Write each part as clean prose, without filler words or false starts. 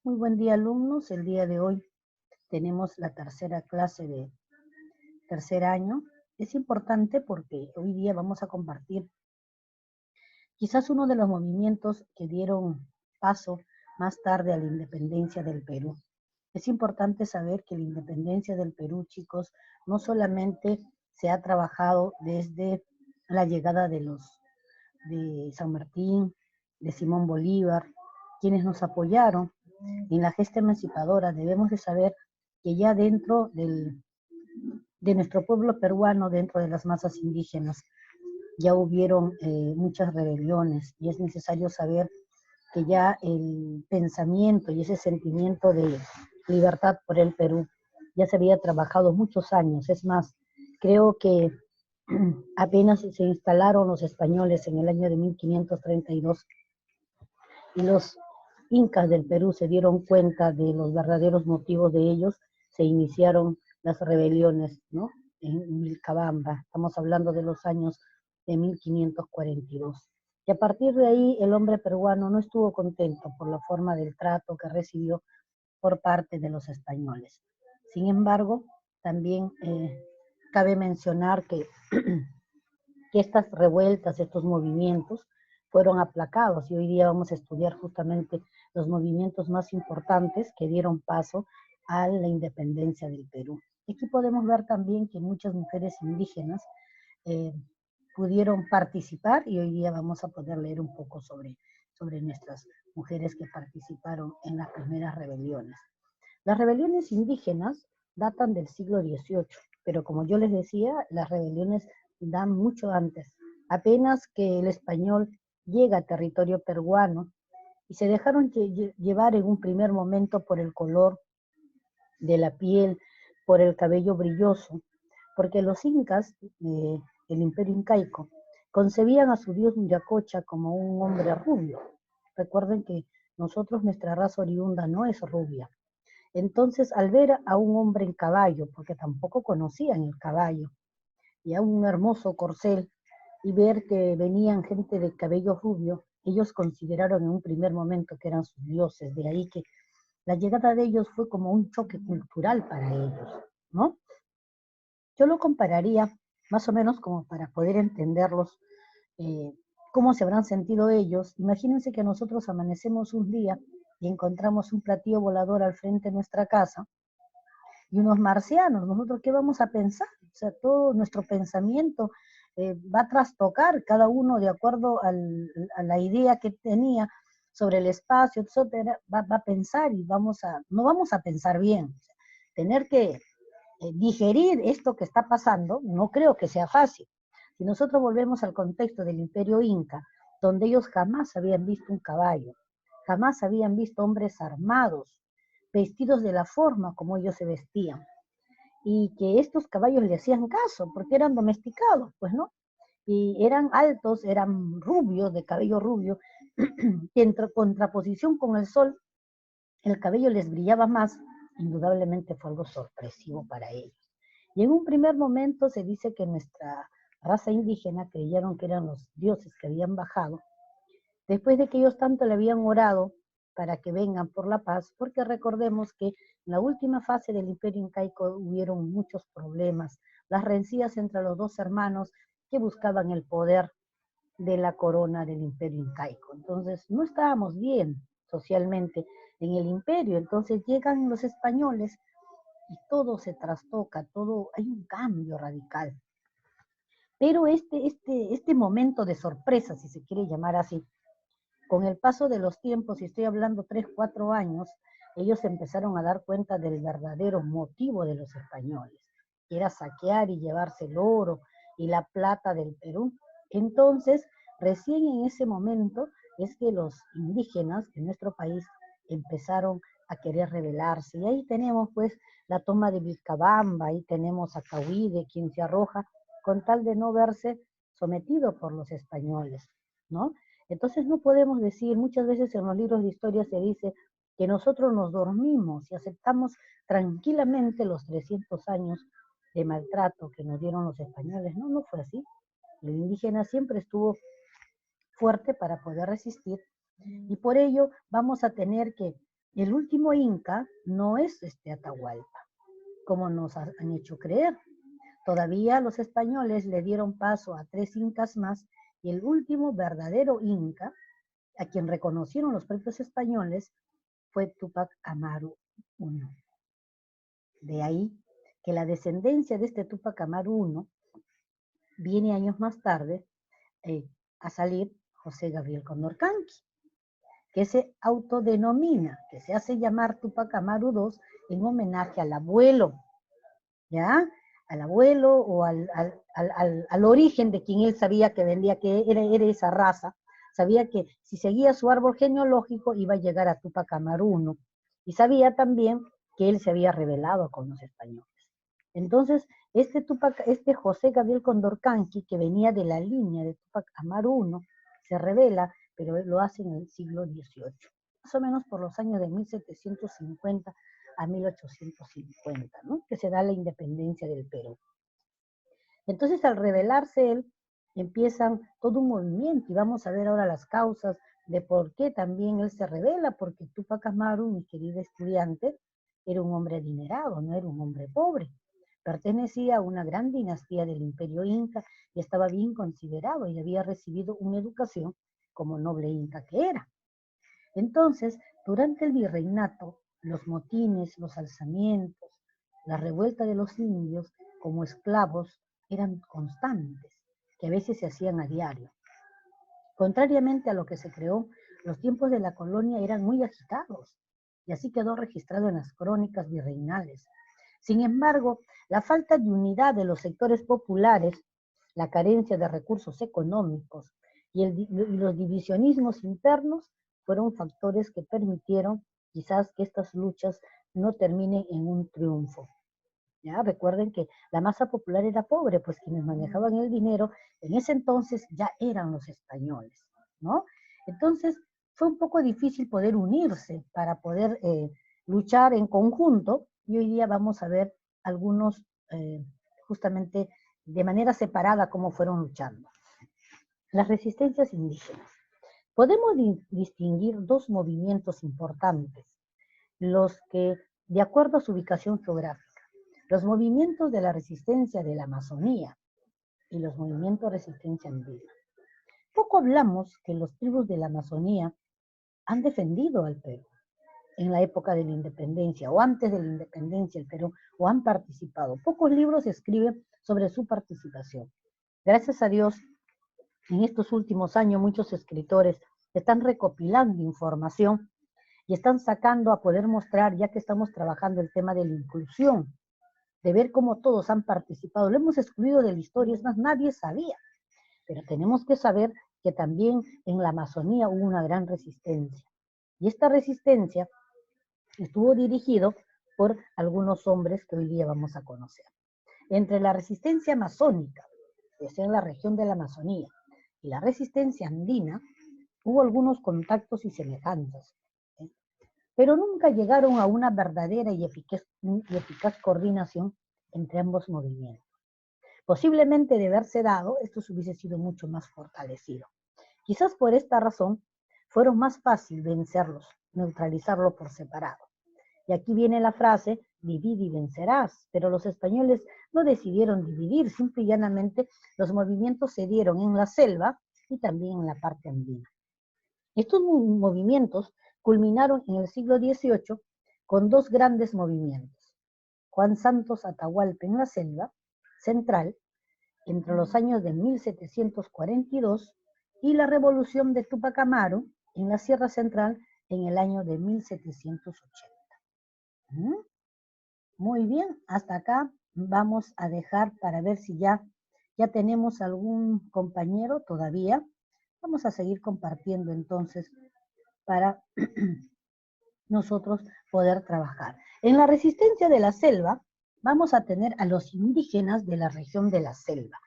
Muy buen día, alumnos. El día de hoy tenemos la tercera clase de tercer año. Es importante porque hoy día vamos a compartir quizás uno de los movimientos que dieron paso más tarde a la independencia del Perú. Es importante saber que la independencia del Perú, chicos, no solamente se ha trabajado desde la llegada de San Martín, de Simón Bolívar, quienes nos apoyaron en la gesta emancipadora. Debemos de saber que ya de nuestro pueblo peruano, dentro de las masas indígenas, ya hubieron muchas rebeliones y es necesario saber que ya el pensamiento y ese sentimiento de libertad por el Perú ya se había trabajado muchos años. Es más, creo que apenas se instalaron los españoles en el año de 1532 y los incas del Perú se dieron cuenta de los verdaderos motivos de ellos, se iniciaron las rebeliones, ¿no? En Vilcabamba, estamos hablando de los años de 1542. Y a partir de ahí el hombre peruano no estuvo contento por la forma del trato que recibió por parte de los españoles. Sin embargo, también cabe mencionar que estas revueltas, estos movimientos fueron aplacados y hoy día vamos a estudiar justamente los movimientos más importantes que dieron paso a la independencia del Perú. Aquí podemos ver también que muchas mujeres indígenas eh, pudieron participar y hoy día vamos a poder leer un poco sobre nuestras mujeres que participaron en las primeras rebeliones. Las rebeliones indígenas datan del siglo XVIII, pero como yo les decía, las rebeliones dan mucho antes. Apenas que el español llega a territorio peruano y se dejaron llevar en un primer momento por el color de la piel, por el cabello brilloso, porque los incas, el imperio incaico, concebían a su dios Viracocha como un hombre rubio. Recuerden que nosotros, nuestra raza oriunda no es rubia. Entonces, al ver a un hombre en caballo, porque tampoco conocían el caballo, y a un hermoso corcel, y ver que venían gente de cabello rubio, ellos consideraron en un primer momento que eran sus dioses, de ahí que la llegada de ellos fue como un choque cultural para ellos, ¿no? Yo lo compararía más o menos como para poder entenderlos, eh, cómo se habrán sentido ellos. Imagínense que nosotros amanecemos un día y encontramos un platillo volador al frente de nuestra casa y unos marcianos. ¿Nosotros qué vamos a pensar? O sea, todo nuestro pensamiento va a trastocar cada uno de acuerdo a la idea que tenía sobre el espacio, etcétera, va a pensar y no vamos a pensar bien. O sea, tener que digerir esto que está pasando, no creo que sea fácil. Si nosotros volvemos al contexto del imperio inca, donde ellos jamás habían visto un caballo, jamás habían visto hombres armados, vestidos de la forma como ellos se vestían, y que estos caballos le hacían caso, porque eran domesticados, pues, ¿no? Y eran altos, eran rubios, de cabello rubio, que en contraposición con el sol, el cabello les brillaba más, indudablemente fue algo sorpresivo para ellos. Y en un primer momento se dice que nuestra raza indígena creyeron que eran los dioses que habían bajado, después de que ellos tanto le habían orado para que vengan por la paz, porque recordemos que en la última fase del imperio incaico hubieron muchos problemas, las rencillas entre los dos hermanos que buscaban el poder de la corona del imperio incaico. Entonces, no estábamos bien socialmente en el imperio, entonces llegan los españoles y todo se trastoca, todo, hay un cambio radical. Pero este momento de sorpresa, si se quiere llamar así, con el paso de los tiempos, y estoy hablando 3, 4 años, ellos empezaron a dar cuenta del verdadero motivo de los españoles, que era saquear y llevarse el oro y la plata del Perú. Entonces, recién en ese momento es que los indígenas de nuestro país empezaron a querer rebelarse. Y ahí tenemos pues la toma de Vilcabamba, ahí tenemos a Cahuide, quien se arroja con tal de no verse sometido por los españoles, ¿no? Entonces no podemos decir, muchas veces en los libros de historia se dice que nosotros nos dormimos y aceptamos tranquilamente los 300 años de maltrato que nos dieron los españoles. No, no fue así. El indígena siempre estuvo fuerte para poder resistir y por ello vamos a tener que El último inca no es Atahualpa, como nos han hecho creer. Todavía los españoles le dieron paso a 3 incas más y el último verdadero inca, a quien reconocieron los propios españoles, fue Túpac Amaru I. De ahí que la descendencia de este Túpac Amaru I viene años más tarde a salir José Gabriel Condorcanqui, que se autodenomina, que se hace llamar Túpac Amaru II en homenaje al abuelo, ¿ya? Al abuelo o al origen de quien él sabía que vendía, que era esa raza. Sabía que si seguía su árbol genealógico iba a llegar a Túpac Amaru I. Y sabía también que él se había rebelado con los españoles. Entonces, este José Gabriel Condorcanqui, que venía de la línea de Túpac Amaru I, se rebela, pero lo hace en el siglo XVIII, más o menos por los años de 1750 a 1850, ¿no? Que se da la independencia del Perú. Entonces, al rebelarse él, empiezan todo un movimiento, y vamos a ver ahora las causas de por qué también él se rebela, porque Túpac Amaru, mi querida estudiante, era un hombre adinerado, no era un hombre pobre. Pertenecía a una gran dinastía del Imperio Inca y estaba bien considerado y había recibido una educación como noble inca que era. Entonces, durante el virreinato, los motines, los alzamientos, la revuelta de los indios como esclavos eran constantes, que a veces se hacían a diario. Contrariamente a lo que se creó, los tiempos de la colonia eran muy agitados, y así quedó registrado en las crónicas virreinales. Sin embargo, la falta de unidad de los sectores populares, la carencia de recursos económicos y los divisionismos internos fueron factores que permitieron quizás que estas luchas no terminen en un triunfo. ¿Ya? Recuerden que la masa popular era pobre, pues quienes manejaban el dinero en ese entonces ya eran los españoles, ¿no? Entonces fue un poco difícil poder unirse para poder luchar en conjunto, y hoy día vamos a ver algunos justamente de manera separada cómo fueron luchando. Las resistencias indígenas. Podemos distinguir dos movimientos importantes, los que, de acuerdo a su ubicación geográfica, los movimientos de la resistencia de la Amazonía y los movimientos de resistencia andina. Poco hablamos que los tribus de la Amazonía han defendido al Perú en la época de la independencia o antes de la independencia del Perú, o han participado. Pocos libros se escriben sobre su participación. Gracias a Dios, en estos últimos años muchos escritores están recopilando información y están sacando a poder mostrar, ya que estamos trabajando el tema de la inclusión, de ver cómo todos han participado. Lo hemos excluido de la historia, es más, nadie sabía. Pero tenemos que saber que también en la Amazonía hubo una gran resistencia. Y esta resistencia estuvo dirigido por algunos hombres que hoy día vamos a conocer. Entre la resistencia amazónica, que es en la región de la Amazonía, y la resistencia andina, hubo algunos contactos y semejanzas, pero nunca llegaron a una verdadera y eficaz coordinación entre ambos movimientos. Posiblemente de haberse dado, esto se hubiese sido mucho más fortalecido. Quizás por esta razón fueron más fácil vencerlos, neutralizarlos por separado. Y aquí viene la frase, divide y vencerás, pero los españoles no decidieron dividir, simple y llanamente los movimientos se dieron en la selva y también en la parte andina. Estos movimientos culminaron en el siglo XVIII con dos grandes movimientos. Juan Santos Atahualpa en la selva central, entre los años de 1742, y la revolución de Túpac Amaru en la Sierra Central en el año de 1780. Muy bien, hasta acá vamos a dejar para ver si ya tenemos algún compañero todavía. Vamos a seguir compartiendo entonces para nosotros poder trabajar. En la resistencia de la selva vamos a tener a los indígenas de la región de la selva.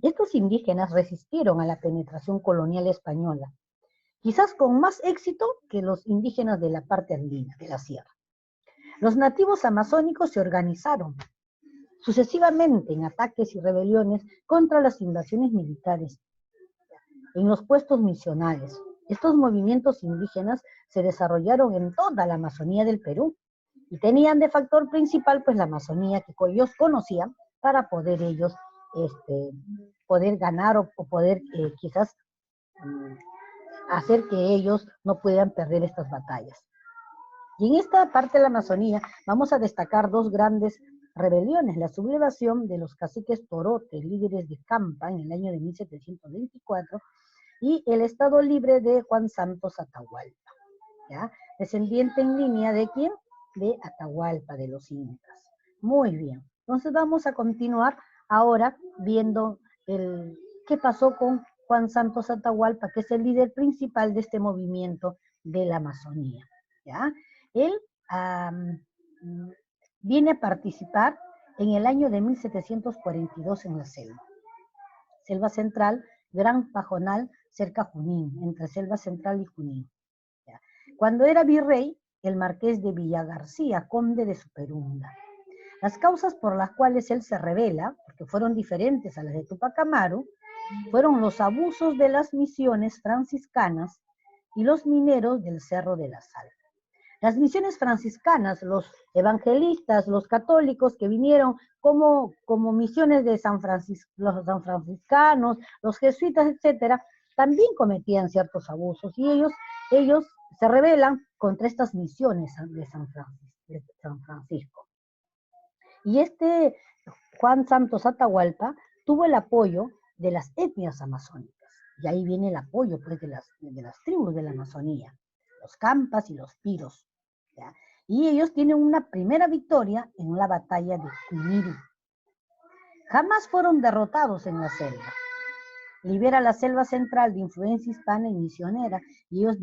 Estos indígenas resistieron a la penetración colonial española, quizás con más éxito que los indígenas de la parte andina, de la sierra. Los nativos amazónicos se organizaron sucesivamente en ataques y rebeliones contra las invasiones militares, en los puestos misionales, Estos movimientos indígenas se desarrollaron en toda la Amazonía del Perú y tenían de factor principal pues la Amazonía que ellos conocían para poder ellos poder ganar o poder quizás hacer que ellos no puedan perder estas batallas. Y en esta parte de la Amazonía vamos a destacar dos grandes rebeliones: la sublevación de los caciques torotes, líderes de Campa, en el año de 1724, y el Estado Libre de Juan Santos Atahualpa, ¿ya? Descendiente en línea de ¿quién? De Atahualpa, de los incas. Muy bien, entonces vamos a continuar ahora viendo qué pasó con Juan Santos Atahualpa, que es el líder principal de este movimiento de la Amazonía, ¿ya? Él viene a participar en el año de 1742 en la selva central, Gran Pajonal, cerca Junín, entre Selva Central y Junín. ¿Ya? Cuando era virrey, el marqués de Villagarcía, conde de Superunda. Las causas por las cuales él se rebela, porque fueron diferentes a las de Tupac Amaru, fueron los abusos de las misiones franciscanas y los mineros del Cerro de la Sal. Las misiones franciscanas, los evangelistas, los católicos que vinieron como misiones de los sanfranciscanos, los jesuitas, etcétera, también cometían ciertos abusos y ellos se rebelan contra estas misiones de San Francisco. Y Juan Santos Atahualpa tuvo el apoyo de las etnias amazónicas, y ahí viene el apoyo pues, de las tribus de la Amazonía, los Campas y los Piros. ¿Ya? Y ellos tienen una primera victoria en la batalla de Cuniri. Jamás fueron derrotados en la selva. Libera la selva central de influencia hispana y misionera, y ellos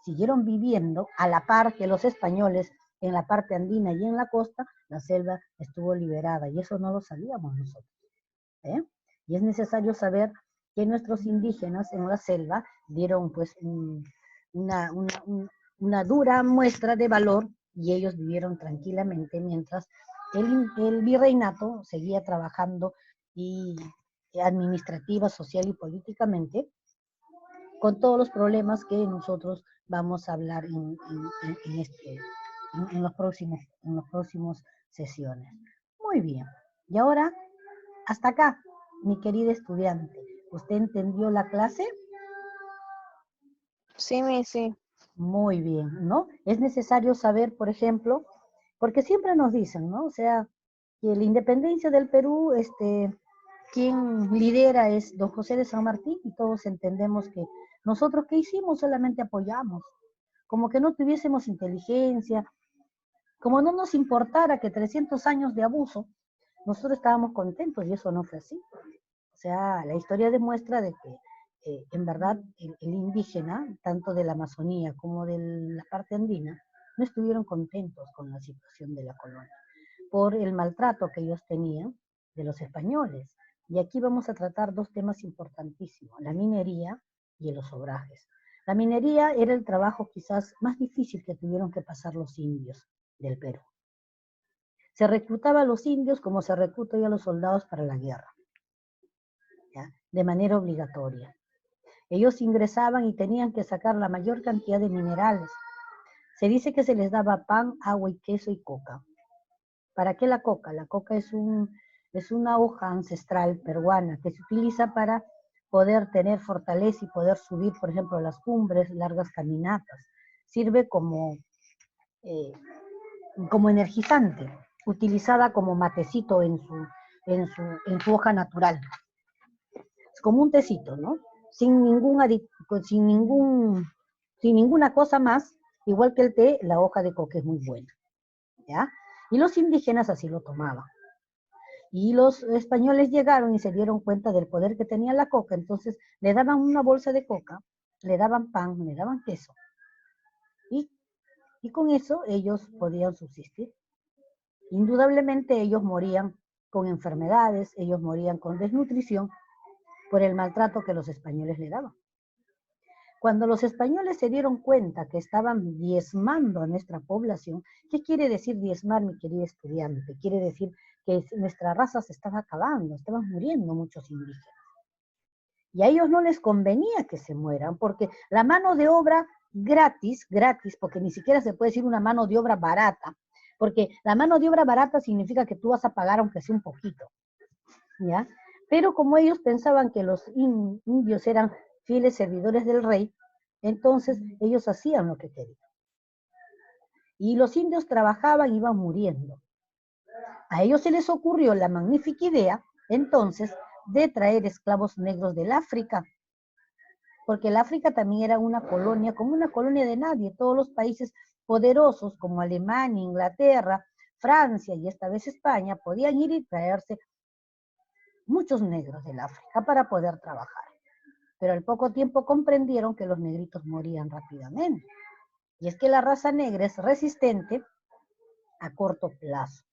siguieron viviendo a la par que los españoles en la parte andina y en la costa. La selva estuvo liberada, y eso no lo sabíamos nosotros. Y es necesario saber que nuestros indígenas en la selva dieron pues una dura muestra de valor, y ellos vivieron tranquilamente mientras el virreinato seguía trabajando y administrativa, social y políticamente con todos los problemas que nosotros vamos a hablar en los próximos sesiones. Muy bien. Y ahora, hasta acá, mi querida estudiante. ¿Usted entendió la clase? Sí, sí. Muy bien, ¿no? Es necesario saber, por ejemplo, porque siempre nos dicen, ¿no? O sea, que la independencia del Perú, quien lidera es don José de San Martín, y todos entendemos que nosotros, ¿qué hicimos? Solamente apoyamos, como que no tuviésemos inteligencia, como no nos importara que 300 años de abuso, nosotros estábamos contentos, y eso no fue así. O sea, la historia demuestra de que en verdad el indígena, tanto de la Amazonía como de la parte andina, no estuvieron contentos con la situación de la colonia, por el maltrato que ellos tenían de los españoles. Y aquí vamos a tratar dos temas importantísimos: la minería y los obrajes. La minería era el trabajo quizás más difícil que tuvieron que pasar los indios del Perú. Se reclutaba a los indios como se recluta hoy a los soldados para la guerra, ¿ya? De manera obligatoria. Ellos ingresaban y tenían que sacar la mayor cantidad de minerales. Se dice que se les daba pan, agua y queso y coca. ¿Para qué la coca? La coca es una hoja ancestral peruana que se utiliza para poder tener fortaleza y poder subir, por ejemplo, a las cumbres, largas caminatas. Sirve como energizante, utilizada como matecito en su hoja natural. Es como un tecito, ¿no? Sin ninguna cosa más, igual que el té, la hoja de coca es muy buena, ¿ya? Y los indígenas así lo tomaban. Y los españoles llegaron y se dieron cuenta del poder que tenía la coca, entonces le daban una bolsa de coca, le daban pan, le daban queso, y con eso ellos podían subsistir. Indudablemente ellos morían con enfermedades, ellos morían con desnutrición por el maltrato que los españoles le daban. Cuando los españoles se dieron cuenta que estaban diezmando a nuestra población, ¿qué quiere decir diezmar, mi querida estudiante? Quiere decir que nuestra raza se estaba acabando, estaban muriendo muchos indígenas. Y a ellos no les convenía que se mueran, porque la mano de obra gratis, porque ni siquiera se puede decir una mano de obra barata, porque la mano de obra barata significa que tú vas a pagar aunque sea un poquito, ¿ya? Pero como ellos pensaban que los indios eran fieles servidores del rey, entonces ellos hacían lo que querían. Y los indios trabajaban y iban muriendo. A ellos se les ocurrió la magnífica idea, entonces, de traer esclavos negros del África, porque el África también era una colonia, como una colonia de nadie. Todos los países poderosos, como Alemania, Inglaterra, Francia y esta vez España, podían ir y traerse muchos negros del África para poder trabajar. Pero al poco tiempo comprendieron que los negritos morían rápidamente. Y es que la raza negra es resistente a corto plazo,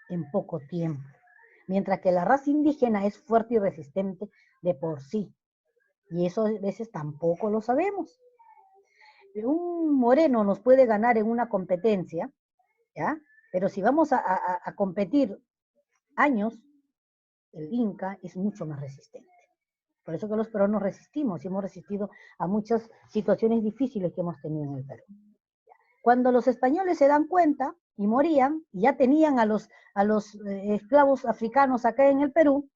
en poco tiempo, mientras que la raza indígena es fuerte y resistente de por sí. Y eso a veces tampoco lo sabemos. Un moreno nos puede ganar en una competencia, ¿ya? Pero si vamos a competir años, el Inca es mucho más resistente. Por eso que los peruanos resistimos y hemos resistido a muchas situaciones difíciles que hemos tenido en el Perú. Cuando los españoles se dan cuenta y morían, y ya tenían a los esclavos africanos acá en el Perú,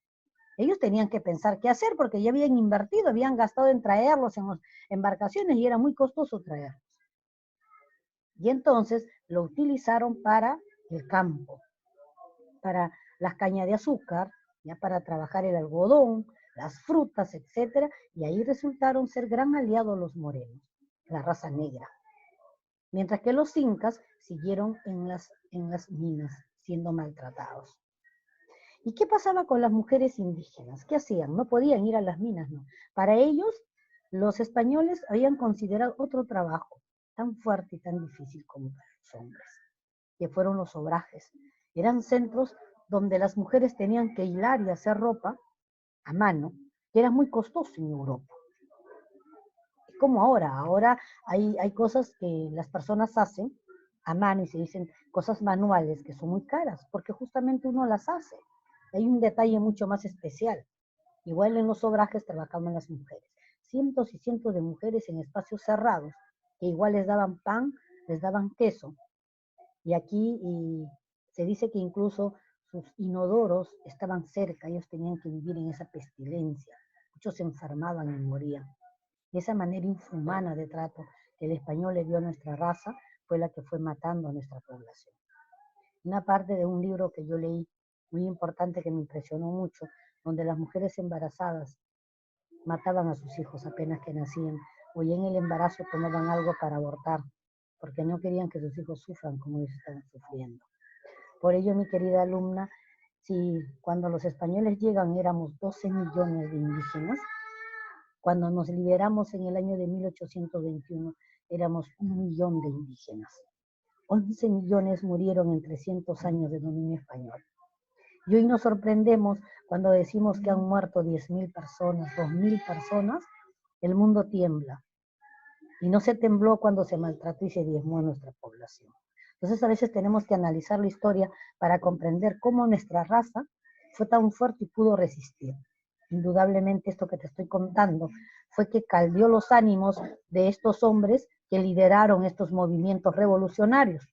ellos tenían que pensar qué hacer porque ya habían invertido, habían gastado en traerlos en las embarcaciones y era muy costoso traerlos. Y entonces lo utilizaron para el campo, para las cañas de azúcar, ya para trabajar el algodón, las frutas, etcétera, y ahí resultaron ser gran aliados los morenos, la raza negra. Mientras que los incas siguieron en las minas siendo maltratados. ¿Y qué pasaba con las mujeres indígenas? ¿Qué hacían? No podían ir a las minas, ¿no? Para ellos, los españoles habían considerado otro trabajo tan fuerte y tan difícil como para los hombres, que fueron los obrajes. Eran centros donde las mujeres tenían que hilar y hacer ropa a mano, que era muy costoso en Europa. Es como ahora hay cosas que las personas hacen a mano y se dicen cosas manuales que son muy caras, porque justamente uno las hace. Hay un detalle mucho más especial. Igual en los obrajes trabajaban las mujeres. Cientos y cientos de mujeres en espacios cerrados, que igual les daban pan, les daban queso. Y aquí se dice que incluso sus inodoros estaban cerca, ellos tenían que vivir en esa pestilencia. Muchos se enfermaban y morían. Y esa manera infrahumana de trato que el español le dio a nuestra raza fue la que fue matando a nuestra población. Una parte de un libro que yo leí, muy importante, que me impresionó mucho, donde las mujeres embarazadas mataban a sus hijos apenas que nacían, o ya en el embarazo tomaban algo para abortar, porque no querían que sus hijos sufran como ellos estaban sufriendo. Por ello, mi querida alumna, si cuando los españoles llegan éramos 12 millones de indígenas, cuando nos liberamos en el año de 1821 éramos 1 millón de indígenas. 11 millones murieron en 300 años de dominio español. Y hoy nos sorprendemos cuando decimos que han muerto 10.000 personas, 2.000 personas, el mundo tiembla. Y no se tembló cuando se maltrató y se diezmó a nuestra población. Entonces a veces tenemos que analizar la historia para comprender cómo nuestra raza fue tan fuerte y pudo resistir. Indudablemente esto que te estoy contando fue que caldeó los ánimos de estos hombres que lideraron estos movimientos revolucionarios,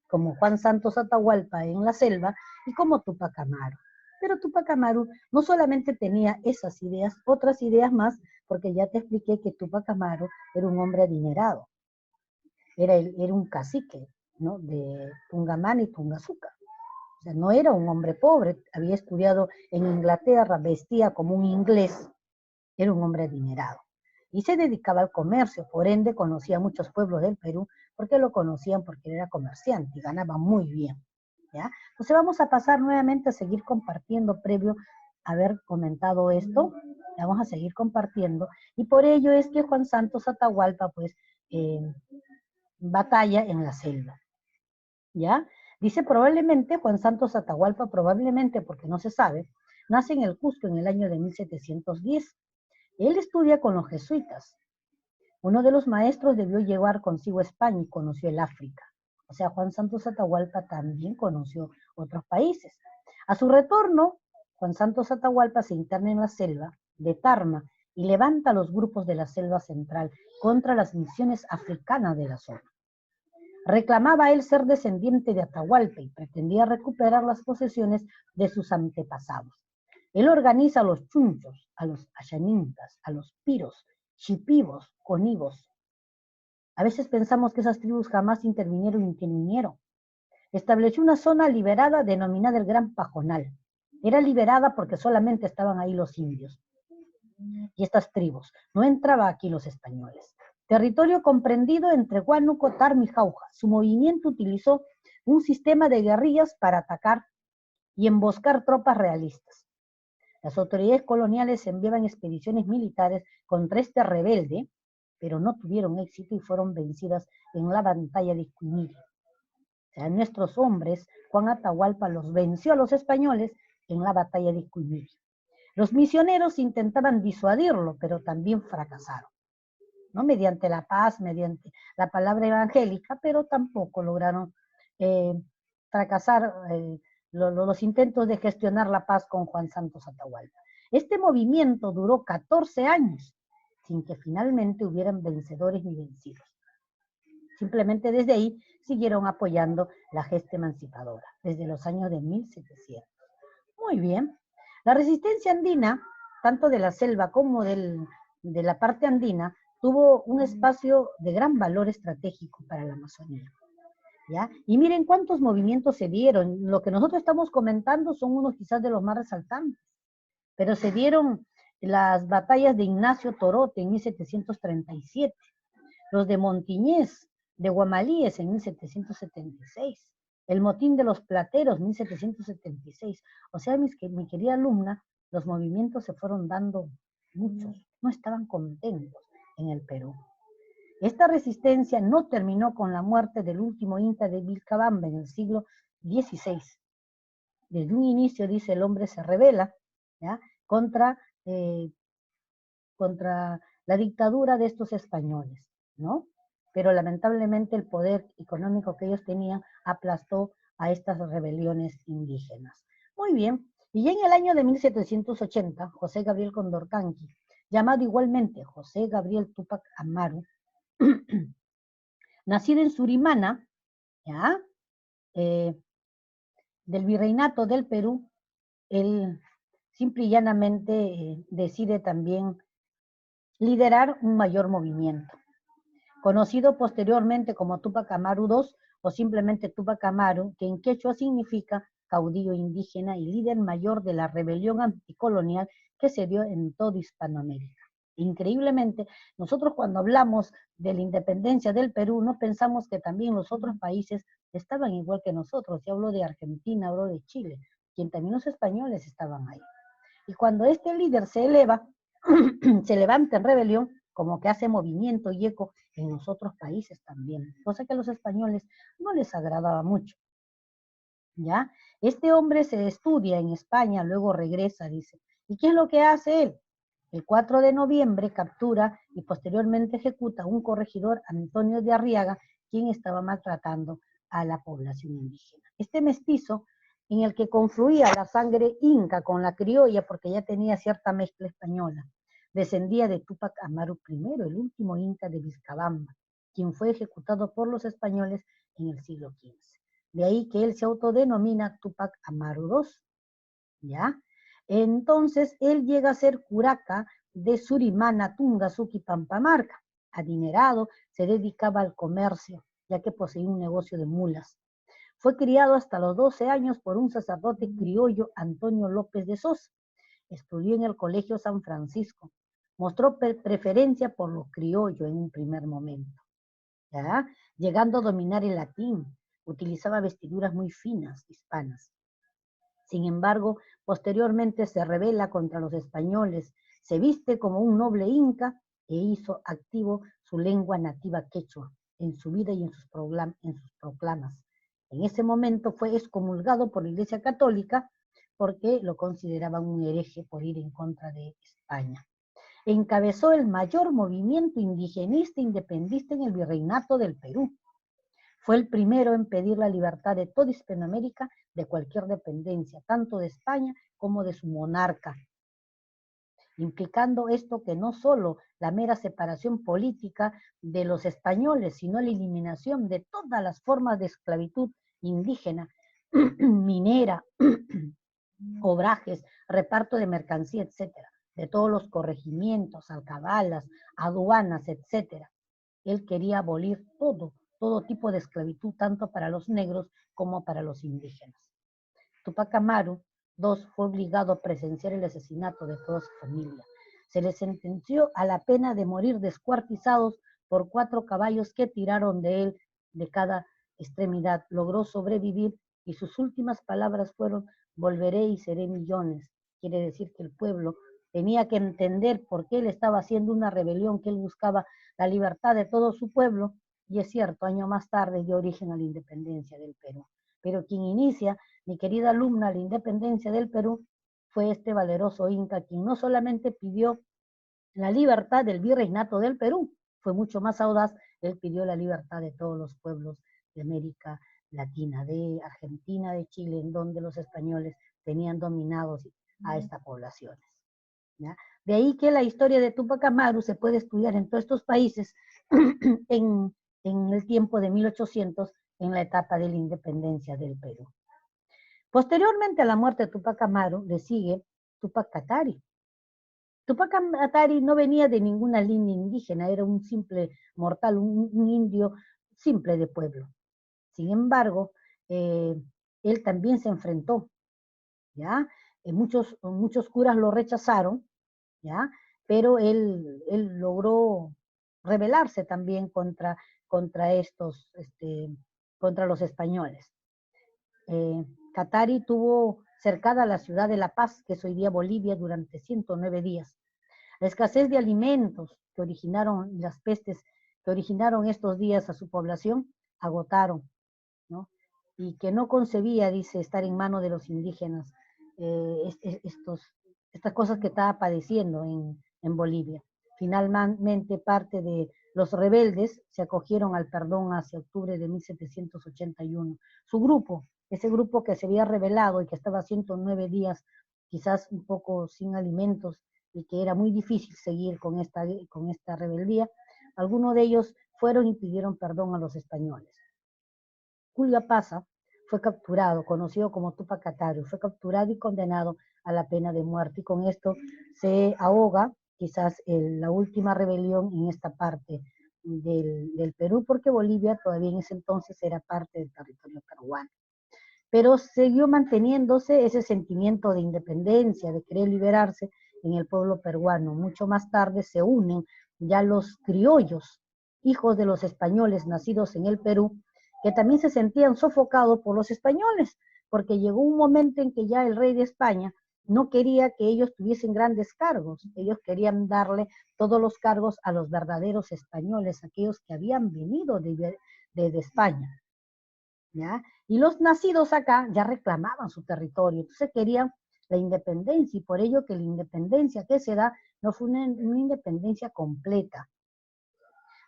como Juan Santos Atahualpa en la selva y como Túpac Amaru. Pero Túpac Amaru no solamente tenía esas ideas, otras ideas más, porque ya te expliqué que Túpac Amaru era un hombre adinerado, era un cacique, ¿no?, de Tungamán y Tungazuca. O sea, no era un hombre pobre, había estudiado en Inglaterra, vestía como un inglés, era un hombre adinerado. Y se dedicaba al comercio, por ende conocía a muchos pueblos del Perú, porque lo conocían porque era comerciante y ganaba muy bien, ¿ya? Entonces vamos a pasar nuevamente a seguir compartiendo, previo a haber comentado esto, vamos a seguir compartiendo, y por ello es que Juan Santos Atahualpa, pues, batalla en la selva, ¿ya? Dice probablemente Juan Santos Atahualpa, probablemente porque no se sabe, nace en el Cusco en el año de 1710. Él estudia con los jesuitas. Uno de los maestros debió llevar consigo España y conoció el África. O sea, Juan Santos Atahualpa también conoció otros países. A su retorno, Juan Santos Atahualpa se interna en la selva de Tarma y levanta los grupos de la selva central contra las misiones africanas de la zona. Reclamaba él ser descendiente de Atahualpa y pretendía recuperar las posesiones de sus antepasados. Él organiza a los chunchos, a los ayanintas, a los piros, chipivos, conivos. A veces pensamos que esas tribus jamás intervinieron. Estableció una zona liberada denominada el Gran Pajonal. Era liberada porque solamente estaban ahí los indios y estas tribus. No entraba aquí los españoles. Territorio comprendido entre Huánuco, Tarma y Jauja. Su movimiento utilizó un sistema de guerrillas para atacar y emboscar tropas realistas. Las autoridades coloniales enviaban expediciones militares contra este rebelde, pero no tuvieron éxito y fueron vencidas en la batalla de Iquimiri. O sea, nuestros hombres, Juan Atahualpa los venció a los españoles en la batalla de Iquimiri. Los misioneros intentaban disuadirlo, pero también fracasaron, ¿no? Mediante la paz, mediante la palabra evangélica, pero tampoco lograron fracasar los intentos de gestionar la paz con Juan Santos Atahualpa. Este movimiento duró 14 años, sin que finalmente hubieran vencedores ni vencidos. Simplemente desde ahí siguieron apoyando la gesta emancipadora, desde los años de 1700. Muy bien. La resistencia andina, tanto de la selva como de la parte andina, tuvo un espacio de gran valor estratégico para la Amazonía, ¿ya? Y miren cuántos movimientos se dieron. Lo que nosotros estamos comentando son unos quizás de los más resaltantes, pero se dieron las batallas de Ignacio Torote en 1737, los de Montiñés, de Guamalíes en 1776, el motín de los plateros, 1776. O sea, mi querida alumna, los movimientos se fueron dando muchos, no estaban contentos en el Perú. Esta resistencia no terminó con la muerte del último inca de Vilcabamba en el siglo XVI. Desde un inicio, dice, el hombre se rebela, ¿ya?, contra la dictadura de estos españoles, ¿no? Pero lamentablemente el poder económico que ellos tenían aplastó a estas rebeliones indígenas. Muy bien, y en el año de 1780, José Gabriel Condorcanqui, llamado igualmente José Gabriel Túpac Amaru, nacido en Surimana, ¿ya?, del virreinato del Perú, él simple y llanamente decide también liderar un mayor movimiento, conocido posteriormente como Túpac Amaru II o simplemente Túpac Amaru, que en quechua significa caudillo indígena y líder mayor de la rebelión anticolonial que se dio en toda Hispanoamérica. Increíblemente, nosotros cuando hablamos de la independencia del Perú, no pensamos que también los otros países estaban igual que nosotros. Yo hablo de Argentina, hablo de Chile, quien también los españoles estaban ahí. Y cuando este líder se eleva, se levanta en rebelión, como que hace movimiento y eco en los otros países también, cosa que a los españoles no les agradaba mucho, ¿ya? Este hombre se estudia en España, luego regresa, dice. ¿Y qué es lo que hace él? El 4 de noviembre captura y posteriormente ejecuta a un corregidor, Antonio de Arriaga, quien estaba maltratando a la población indígena. Este mestizo, en el que confluía la sangre inca con la criolla, porque ya tenía cierta mezcla española, descendía de Túpac Amaru I, el último inca de Vilcabamba, quien fue ejecutado por los españoles en el siglo XV. De ahí que él se autodenomina Túpac Amaru II, ¿ya? Entonces, él llega a ser curaca de Surimana, Tungazuki, Pampamarca. Adinerado, se dedicaba al comercio, ya que poseía un negocio de mulas. Fue criado hasta los 12 años por un sacerdote criollo, Antonio López de Sosa. Estudió en el Colegio San Francisco. Mostró preferencia por los criollos en un primer momento, ¿ya?, llegando a dominar el latín. Utilizaba vestiduras muy finas, hispanas. Sin embargo, posteriormente se rebela contra los españoles, se viste como un noble inca e hizo activo su lengua nativa quechua en su vida y en sus proclamas. En ese momento fue excomulgado por la Iglesia Católica porque lo consideraban un hereje por ir en contra de España. Encabezó el mayor movimiento indigenista independentista en el virreinato del Perú. Fue el primero en pedir la libertad de toda Hispanoamérica de cualquier dependencia, tanto de España como de su monarca. implicando esto que no solo la mera separación política de los españoles, sino la eliminación de todas las formas de esclavitud indígena, minera, obrajes, reparto de mercancía, etcétera, de todos los corregimientos, alcabalas, aduanas, etcétera. Él quería abolir todo tipo de esclavitud, tanto para los negros como para los indígenas. Tupac Amaru II fue obligado a presenciar el asesinato de toda su familia. Se le sentenció a la pena de morir descuartizados por 4 caballos que tiraron de él de cada extremidad. Logró sobrevivir y sus últimas palabras fueron: volveré y seré millones. Quiere decir que el pueblo tenía que entender por qué él estaba haciendo una rebelión, que él buscaba la libertad de todo su pueblo, y es cierto, años más tarde dio origen a la independencia del Perú. Pero quien inicia, mi querida alumna, la independencia del Perú fue este valeroso inca, quien no solamente pidió la libertad del virreinato del Perú, fue mucho más audaz, él pidió la libertad de todos los pueblos de América Latina, de Argentina, de Chile, en donde los españoles tenían dominados a estas poblaciones. ¿Ya? De ahí que la historia de Tupac Amaru se puede estudiar en todos estos países en el tiempo de 1800, en la etapa de la independencia del Perú. Posteriormente a la muerte de Tupac Amaru, le sigue Tupac Katari. Tupac Katari no venía de ninguna línea indígena, era un simple mortal, un indio simple de pueblo. Sin embargo, él también se enfrentó, ¿ya? Muchos curas lo rechazaron, ¿ya? Pero él logró rebelarse también contra los españoles. Katari tuvo cercada la ciudad de La Paz, que es hoy día Bolivia, durante 109 días. La escasez de alimentos que originaron, las pestes que originaron estos días a su población, agotaron, ¿no? Y que no concebía, dice, estar en manos de los indígenas estas cosas que estaba padeciendo en Bolivia. Finalmente, parte de los rebeldes se acogieron al perdón hacia octubre de 1781. Su grupo, ese grupo que se había rebelado y que estaba 109 días, quizás un poco sin alimentos, y que era muy difícil seguir con esta rebeldía, algunos de ellos fueron y pidieron perdón a los españoles. Julio Pasa fue capturado, conocido como Tupac Katari, fue capturado y condenado a la pena de muerte, y con esto se ahoga quizás la última rebelión en esta parte del Perú, porque Bolivia todavía en ese entonces era parte del territorio peruano. Pero siguió manteniéndose ese sentimiento de independencia, de querer liberarse en el pueblo peruano. Mucho más tarde se unen ya los criollos, hijos de los españoles nacidos en el Perú, que también se sentían sofocados por los españoles, porque llegó un momento en que ya el rey de España no quería que ellos tuviesen grandes cargos, ellos querían darle todos los cargos a los verdaderos españoles, aquellos que habían venido de España, ¿ya? Y los nacidos acá ya reclamaban su territorio, entonces querían la independencia, y por ello que la independencia que se da no fue una independencia completa.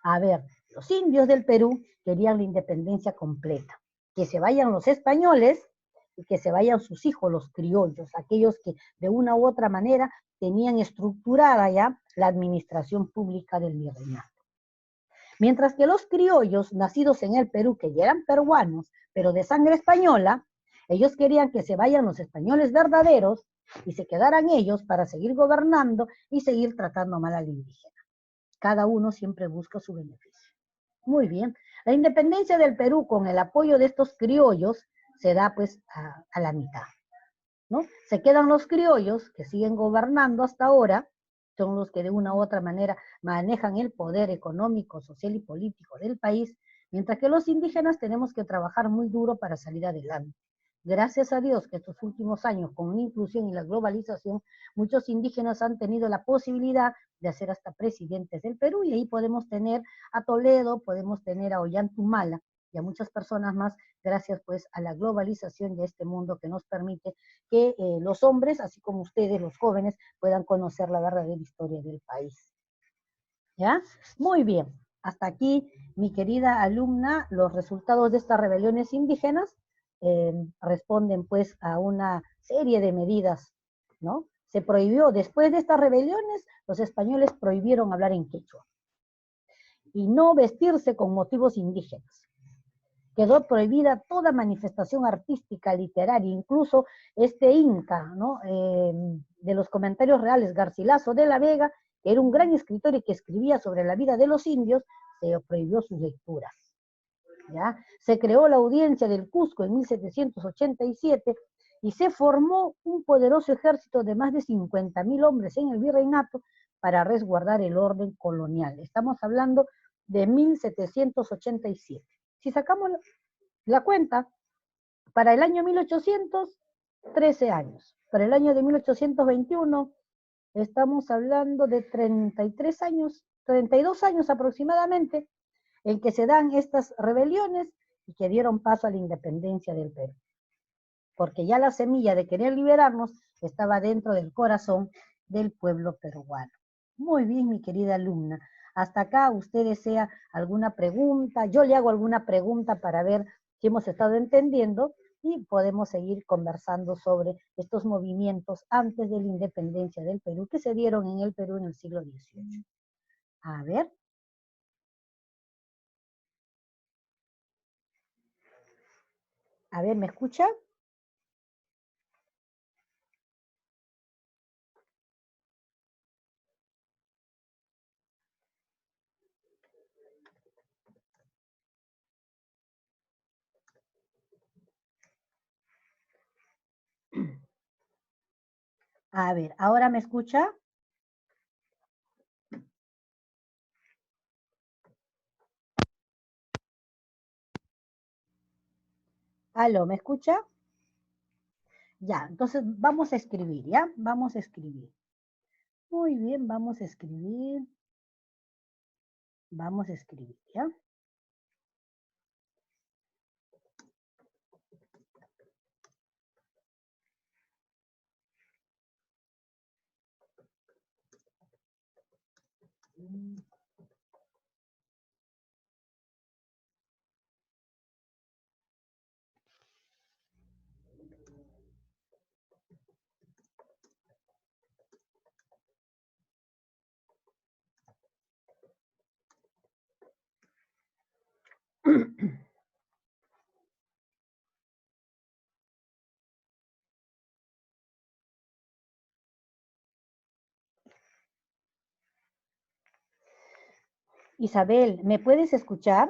A ver, los indios del Perú querían la independencia completa, que se vayan los españoles y que se vayan sus hijos, los criollos, aquellos que de una u otra manera tenían estructurada ya la administración pública del virreinato. Mientras que los criollos nacidos en el Perú, que ya eran peruanos, pero de sangre española, ellos querían que se vayan los españoles verdaderos y se quedaran ellos para seguir gobernando y seguir tratando mal al indígena. Cada uno siempre busca su beneficio. Muy bien. La independencia del Perú, con el apoyo de estos criollos, se da pues a la mitad, ¿no? Se quedan los criollos, que siguen gobernando hasta ahora, son los que de una u otra manera manejan el poder económico, social y político del país, mientras que los indígenas tenemos que trabajar muy duro para salir adelante. Gracias a Dios que estos últimos años, con la inclusión y la globalización, muchos indígenas han tenido la posibilidad de ser hasta presidentes del Perú, y ahí podemos tener a Toledo, podemos tener a Ollantumala y a muchas personas más, gracias pues a la globalización de este mundo que nos permite que los hombres, así como ustedes, los jóvenes, puedan conocer la verdadera historia del país. ¿Ya? Muy bien. Hasta aquí, mi querida alumna, los resultados de estas rebeliones indígenas responden pues a una serie de medidas, ¿no? Se prohibió, después de estas rebeliones, los españoles prohibieron hablar en quechua y no vestirse con motivos indígenas. Quedó prohibida toda manifestación artística, literaria, incluso este inca, ¿no? De los comentarios reales, Garcilaso de la Vega, que era un gran escritor y que escribía sobre la vida de los indios, se prohibió sus lecturas. ¿Ya? Se creó la Audiencia del Cusco en 1787 y se formó un poderoso ejército de más de 50.000 hombres en el virreinato para resguardar el orden colonial. Estamos hablando de 1787. Si sacamos la cuenta, para el año 1800, 13 años. Para el año de 1821, estamos hablando de 33 años, 32 años aproximadamente, en que se dan estas rebeliones y que dieron paso a la independencia del Perú. Porque ya la semilla de querer liberarnos estaba dentro del corazón del pueblo peruano. Muy bien, mi querida alumna. Hasta acá usted desea alguna pregunta, yo le hago alguna pregunta para ver si hemos estado entendiendo y podemos seguir conversando sobre estos movimientos antes de la independencia del Perú que se dieron en el Perú en el siglo XVIII. A ver. A ver, ¿me escucha? A ver, ¿ahora me escucha? ¿Aló, me escucha? Ya, entonces vamos a escribir, ¿ya? Vamos a escribir. Muy bien, vamos a escribir. Vamos a escribir, ¿ya? Isabel, ¿me puedes escuchar?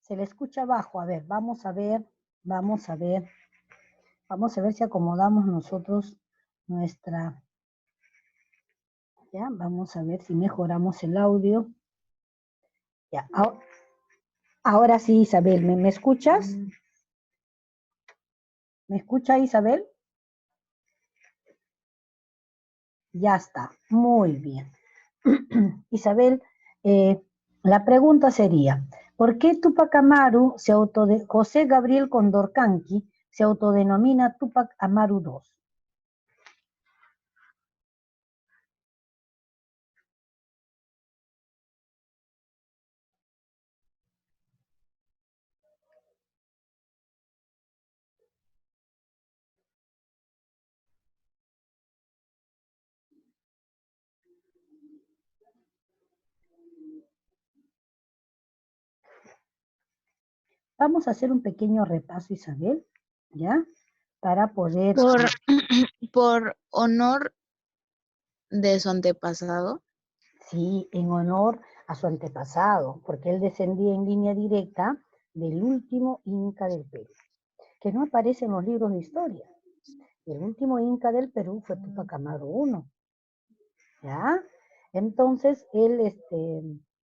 Se le escucha bajo. A ver, vamos a ver, vamos a ver. Vamos a ver si acomodamos nosotros nuestra... Ya, vamos a ver si mejoramos el audio. Ya, ahora sí, Isabel, ¿me escuchas? ¿Me escucha, Isabel? Ya está, muy bien. Isabel, la pregunta sería, ¿por qué Tupac Amaru José Gabriel Condorcanqui se autodenomina Tupac Amaru II? Vamos a hacer un pequeño repaso, Isabel, ¿ya? Para poder... Por honor de su antepasado. Sí, en honor a su antepasado, porque él descendía en línea directa del último Inca del Perú, que no aparece en los libros de historia. El último Inca del Perú fue Tupac Amaru I, ¿ya? Entonces, él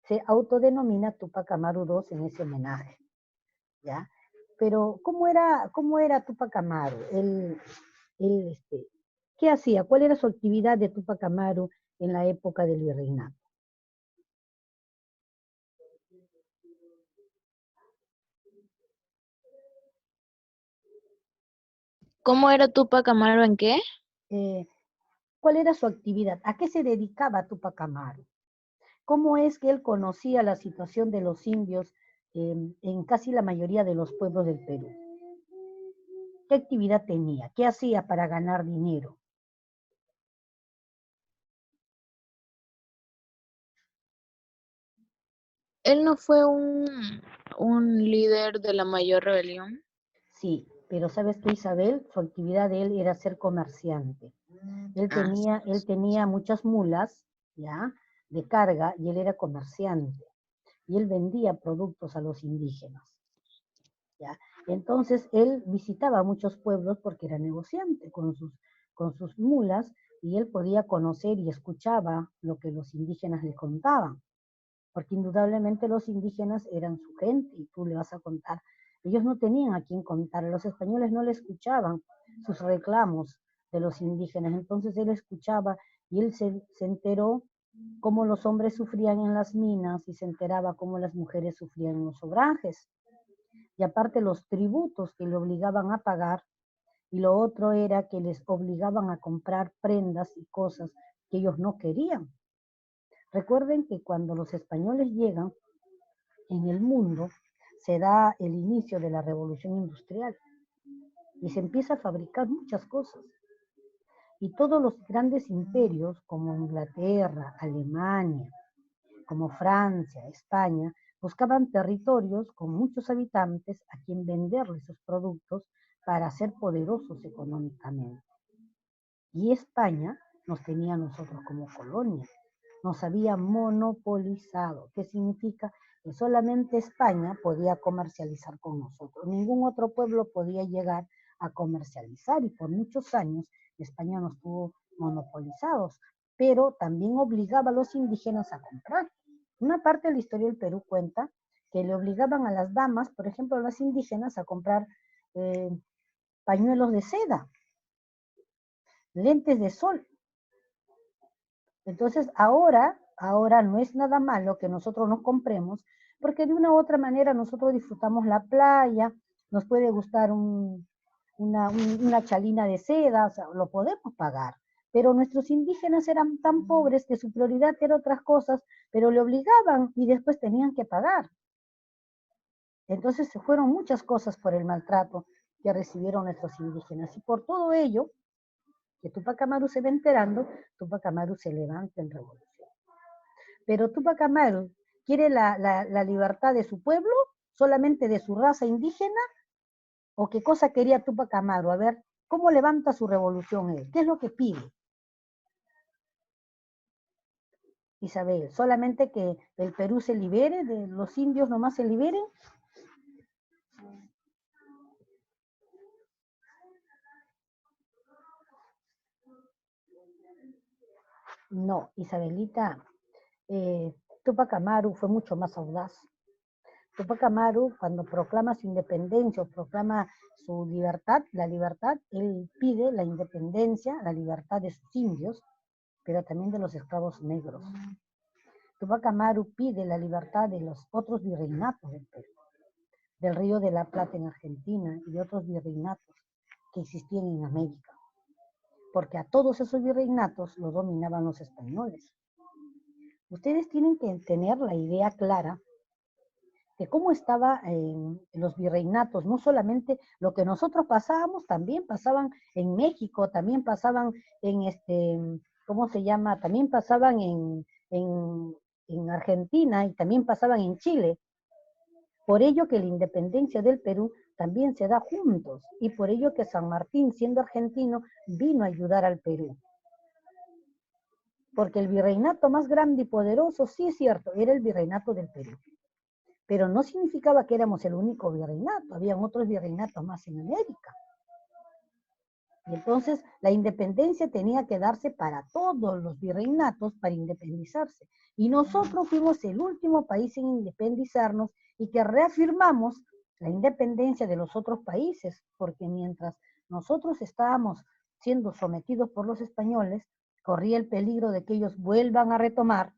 se autodenomina Tupac Amaru II en ese homenaje, ¿ya? Pero, cómo era Tupac Amaru? Él, ¿qué hacía? ¿Cuál era su actividad de Tupac Amaru en la época del virreinato? ¿Cómo era Tupac Amaru en qué? ¿Cuál era su actividad? ¿A qué se dedicaba Tupac Amaru? ¿Cómo es que él conocía la situación de los indios en casi la mayoría de los pueblos del Perú? ¿Qué actividad tenía? ¿Qué hacía para ganar dinero? Él no fue un líder de la mayor rebelión. Sí, pero ¿sabes qué, Isabel? Su actividad de él era ser comerciante. Ah, sí. Él tenía muchas mulas, ¿ya? De carga, y él era comerciante. Y él vendía productos a los indígenas, ¿ya? Entonces él visitaba muchos pueblos porque era negociante con sus mulas, y él podía conocer y escuchaba lo que los indígenas le contaban, porque indudablemente los indígenas eran su gente y tú le vas a contar. Ellos no tenían a quién contar, los españoles no le escuchaban sus reclamos de los indígenas, entonces él escuchaba y él se enteró cómo los hombres sufrían en las minas y se enteraba cómo las mujeres sufrían en los obrajes. Y aparte los tributos que le obligaban a pagar, y lo otro era que les obligaban a comprar prendas y cosas que ellos no querían. Recuerden que cuando los españoles llegan en el mundo, se da el inicio de la revolución industrial y se empieza a fabricar muchas cosas. Y todos los grandes imperios como Inglaterra, Alemania, como Francia, España, buscaban territorios con muchos habitantes a quien venderles sus productos para ser poderosos económicamente. Y España nos tenía a nosotros como colonia, nos había monopolizado. ¿Qué significa? Que solamente España podía comercializar con nosotros, ningún otro pueblo podía llegar a comercializar, y por muchos años España nos tuvo monopolizados, pero también obligaba a los indígenas a comprar. Una parte de la historia del Perú cuenta que le obligaban a las damas, por ejemplo a las indígenas, a comprar eh, pañuelos de seda, lentes de sol. Entonces, ahora no es nada malo que nosotros nos compremos, porque de una u otra manera nosotros disfrutamos la playa, nos puede gustar una chalina de seda, o sea, lo podemos pagar. Pero nuestros indígenas eran tan pobres que su prioridad era otras cosas, pero le obligaban y después tenían que pagar. Entonces se fueron muchas cosas por el maltrato que recibieron nuestros indígenas. Y por todo ello, que Tupac Amaru se va enterando, Tupac Amaru se levanta en revolución. Pero Tupac Amaru quiere la libertad de su pueblo, solamente de su raza indígena, o qué cosa quería Tupac Amaru. A ver, ¿cómo levanta su revolución él? ¿Qué es lo que pide? Isabel, solamente que el Perú se libere, de los indios nomás se liberen. No, Isabelita, Tupac Amaru fue mucho más audaz. Tupac Amaru, cuando proclama su independencia o proclama su libertad, la libertad, él pide la independencia, la libertad de sus indios, pero también de los esclavos negros. Tupac Amaru pide la libertad de los otros virreinatos del Perú, del Río de la Plata en Argentina y de otros virreinatos que existían en América, porque a todos esos virreinatos los dominaban los españoles. Ustedes tienen que tener la idea clara de cómo estaba en los virreinatos, no solamente lo que nosotros pasábamos, también pasaban en México, también pasaban en ¿cómo se llama? También pasaban en Argentina y también pasaban en Chile. Por ello que la independencia del Perú también se da juntos, y por ello que San Martín, siendo argentino, vino a ayudar al Perú. Porque el virreinato más grande y poderoso, sí es cierto, era el virreinato del Perú, pero no significaba que éramos el único virreinato, habían otros virreinatos más en América. Y entonces la independencia tenía que darse para todos los virreinatos para independizarse. Y nosotros fuimos el último país en independizarnos y que reafirmamos la independencia de los otros países, porque mientras nosotros estábamos siendo sometidos por los españoles, corría el peligro de que ellos vuelvan a retomar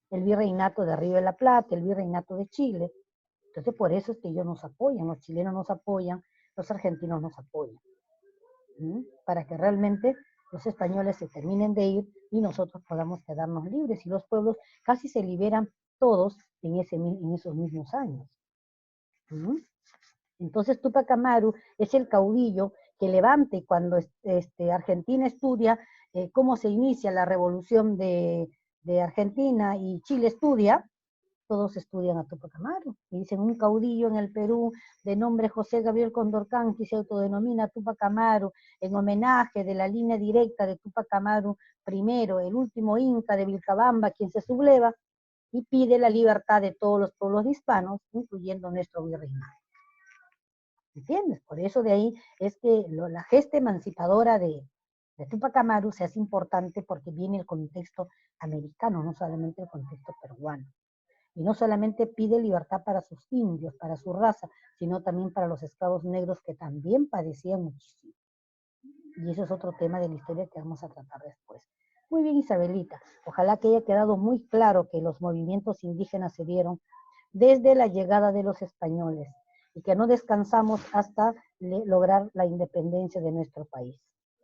el virreinato de Río de la Plata, el virreinato de Chile. Entonces, por eso es que ellos nos apoyan, los chilenos nos apoyan, los argentinos nos apoyan, para que realmente los españoles se terminen de ir y nosotros podamos quedarnos libres. Y los pueblos casi se liberan todos en esos mismos años. ¿Mm? Entonces Tupac Amaru es el caudillo que levanta, y cuando Argentina estudia cómo se inicia la revolución de Argentina y Chile estudia, todos estudian a Tupac Amaru. Y dicen, un caudillo en el Perú de nombre José Gabriel Condorcanqui se autodenomina Tupac Amaru en homenaje de la línea directa de Tupac Amaru primero, el último inca de Vilcabamba, quien se subleva y pide la libertad de todos los pueblos hispanos, incluyendo nuestro virreinato. ¿Entiendes? Por eso de ahí es que la gesta emancipadora de Tupac Amaru se hace importante, porque viene el contexto americano, no solamente el contexto peruano. Y no solamente pide libertad para sus indios, para su raza, sino también para los esclavos negros, que también padecían muchísimo. Y eso es otro tema de la historia que vamos a tratar después. Muy bien, Isabelita. Ojalá que haya quedado muy claro que los movimientos indígenas se dieron desde la llegada de los españoles y que no descansamos hasta lograr la independencia de nuestro país,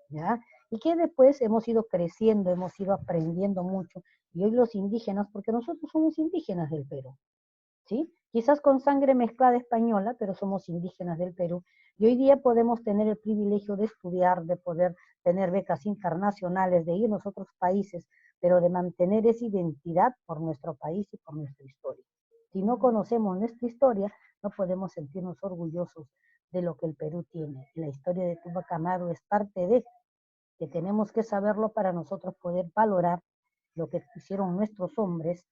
¿ya? Y que después hemos ido creciendo, hemos ido aprendiendo mucho, y hoy los indígenas, porque nosotros somos indígenas del Perú, ¿sí? Quizás con sangre mezclada española, pero somos indígenas del Perú, y hoy día podemos tener el privilegio de estudiar, de poder tener becas internacionales, de irnos a otros países, pero de mantener esa identidad por nuestro país y por nuestra historia. Si no conocemos nuestra historia, no podemos sentirnos orgullosos de lo que el Perú tiene. Y la historia de Tupac Amaru es parte de, que tenemos que saberlo para nosotros poder valorar lo que hicieron nuestros hombres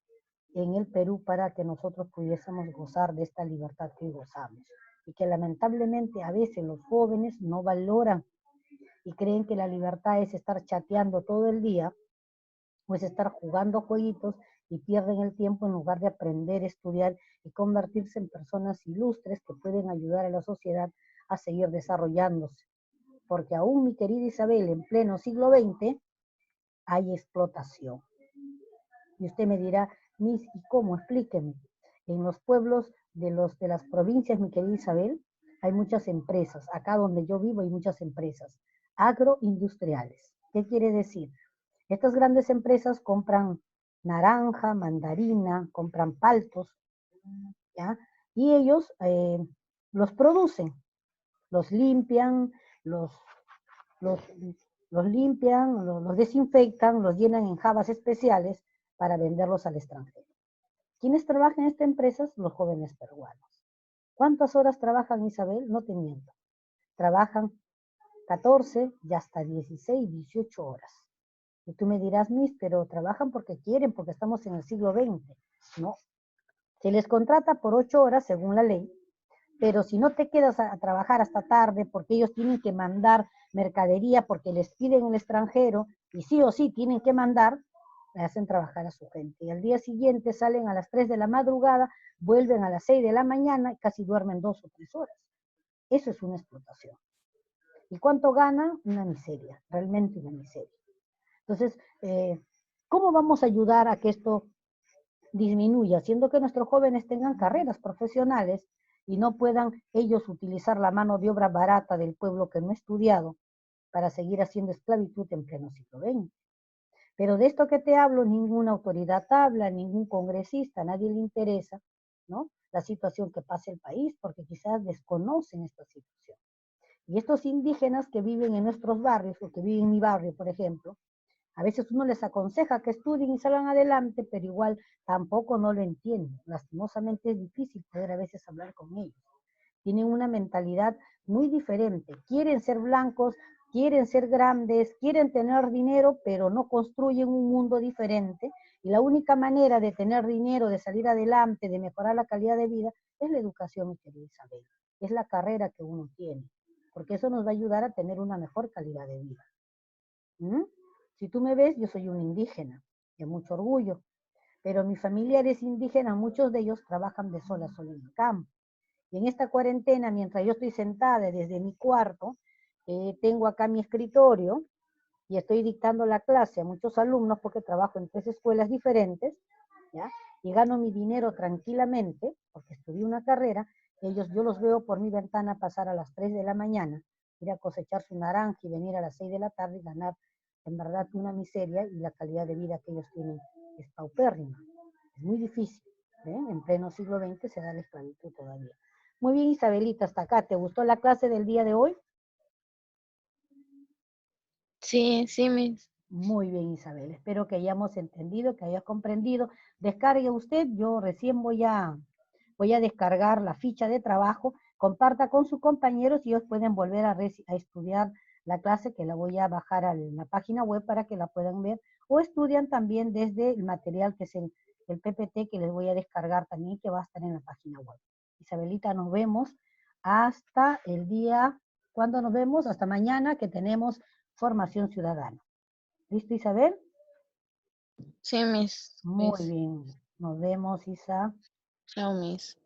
en el Perú para que nosotros pudiésemos gozar de esta libertad que hoy gozamos. Y que lamentablemente a veces los jóvenes no valoran y creen que la libertad es estar chateando todo el día, o es estar jugando jueguitos, y pierden el tiempo en lugar de aprender, estudiar y convertirse en personas ilustres que pueden ayudar a la sociedad a seguir desarrollándose. Porque aún, mi querida Isabel, en pleno siglo XX hay explotación. Y usted me dirá, Miss, ¿y cómo? Explíqueme. En los pueblos de las provincias, mi querida Isabel, hay muchas empresas. Acá donde yo vivo hay muchas empresas agroindustriales. ¿Qué quiere decir? Estas grandes empresas compran naranja, mandarina, compran paltos, ¿ya? Y ellos los producen, los limpian, los, los, los limpian, los desinfectan, los llenan en jabas especiales para venderlos al extranjero. ¿Quiénes trabajan en estas empresas? Los jóvenes peruanos. ¿Cuántas horas trabajan, Isabel? No te miento. Trabajan 14 y hasta 16, 18 horas. Y tú me dirás, Miss, pero trabajan porque quieren, porque estamos en el siglo XX. No. Se les contrata por 8 horas según la ley, pero si no te quedas a trabajar hasta tarde, porque ellos tienen que mandar mercadería, porque les piden en el extranjero, y sí o sí tienen que mandar, le hacen trabajar a su gente. Y al día siguiente salen a las 3 de la madrugada, vuelven a las 6 de la mañana y casi duermen 2 o 3 horas. Eso es una explotación. ¿Y cuánto gana? Una miseria, realmente una miseria. Entonces, ¿cómo vamos a ayudar a que esto disminuya, haciendo que nuestros jóvenes tengan carreras profesionales y no puedan ellos utilizar la mano de obra barata del pueblo que no ha estudiado para seguir haciendo esclavitud en pleno siglo XX? Pero de esto que te hablo, ninguna autoridad habla, ningún congresista, a nadie le interesa, ¿no?, la situación que pasa el país, porque quizás desconocen esta situación. Y estos indígenas que viven en nuestros barrios, o que viven en mi barrio, por ejemplo, a veces uno les aconseja que estudien y salgan adelante, pero igual tampoco no lo entienden. Lastimosamente es difícil poder a veces hablar con ellos. Tienen una mentalidad muy diferente. Quieren ser blancos, quieren ser grandes, quieren tener dinero, pero no construyen un mundo diferente. Y la única manera de tener dinero, de salir adelante, de mejorar la calidad de vida, es la educación, mi querida Isabel. Es la carrera que uno tiene, porque eso nos va a ayudar a tener una mejor calidad de vida. ¿Mm? Si tú me ves, yo soy un indígena, de mucho orgullo, pero mis familiares indígenas, muchos de ellos trabajan de sol a sol en el campo. Y en esta cuarentena, mientras yo estoy sentada desde mi cuarto, tengo acá mi escritorio y estoy dictando la clase a muchos alumnos, porque trabajo en 3 escuelas diferentes, ¿ya? Y gano mi dinero tranquilamente, porque estudié una carrera. Ellos, yo los veo por mi ventana pasar a las 3 de la mañana, ir a cosechar su naranja y venir a las 6 de la tarde y ganar en verdad una miseria y la calidad de vida que ellos tienen es paupérrima. Es muy difícil. ¿Ven? En pleno siglo XX se da la esclavitud todavía. Muy bien, Isabelita, hasta acá. ¿Te gustó la clase del día de hoy? Sí, sí, Miss. Muy bien, Isabel. Espero que hayamos entendido, que hayas comprendido. Descargue usted. Yo recién voy a descargar la ficha de trabajo. Comparta con sus compañeros y ellos pueden volver a estudiar la clase, que la voy a bajar a la página web para que la puedan ver. O estudian también desde el material que es el PPT, que les voy a descargar también, que va a estar en la página web. Isabelita, nos vemos hasta el día, ¿cuándo nos vemos? Hasta mañana, que tenemos formación ciudadana. ¿Listo, Isabel? Sí, Miss. Muy Miss. bien. Nos vemos, Isa. Chao, Miss.